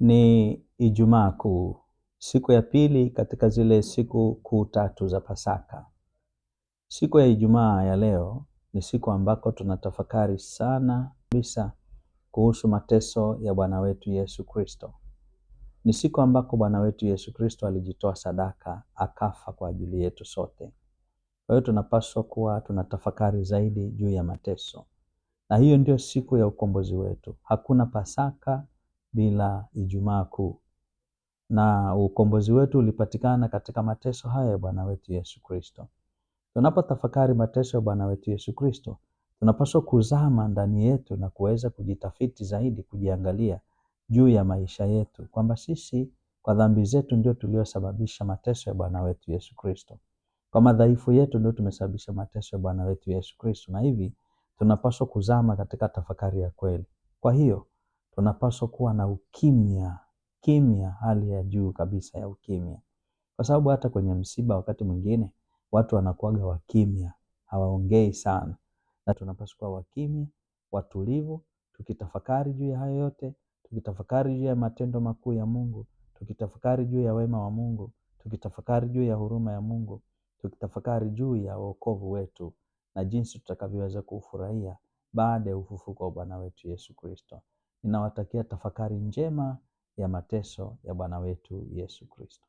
Ni Ijumaa Kuu, siku ya pili katika zile siku kuu tatu za Pasaka. Siku ya Ijumaa ya leo ni siku ambako tunatafakari sana kabisa kuhusu mateso ya Bwana wetu Yesu Kristo. Ni siku ambako Bwana wetu Yesu Kristo alijitoa sadaka, akafa kwa ajili yetu sote. Kwa hiyo tunapaswa kuwa tunatafakari zaidi juu ya mateso. Na hiyo ndio siku ya ukombozi wetu. Hakuna Pasaka bila Ijumaa Kuu. Na ukombozi wetu ulipatikana katika mateso haya ya Bwana wetu Yesu Kristo. Tunapotafakari mateso ya Bwana wetu Yesu Kristo, tunapaswa kuzama ndani yetu na kuweza kujitafiti zaidi, kujiangalia juu ya maisha yetu, kwamba sisi kwa dhambi zetu ndio tuliosababisha mateso ya Bwana wetu Yesu Kristo. Kwa madhaifu yetu ndio tumesababisha mateso ya Bwana wetu Yesu Kristo, na hivi tunapaswa kuzama katika tafakari ya kweli. Kwa hiyo tunapaswa kuwa na ukimya, hali ya juu kabisa ya ukimya. Kwa sababu hata kwenye msiba wakati mwingine watu wanakuwaga wakimya, hawaongei sana. Na tunapaswa kuwa wakimya, watulivu, tukitafakari juu ya hayo yote, tukitafakari juu ya matendo makuu ya Mungu, tukitafakari juu ya wema wa Mungu, tukitafakari juu ya huruma ya Mungu, tukitafakari juu ya wokovu wetu na jinsi tutakavyoweza kufurahia baada ya ufufuko wa Bwana wetu Yesu Kristo. Ninawatakia tafakari njema ya mateso ya Bwana wetu Yesu Kristo.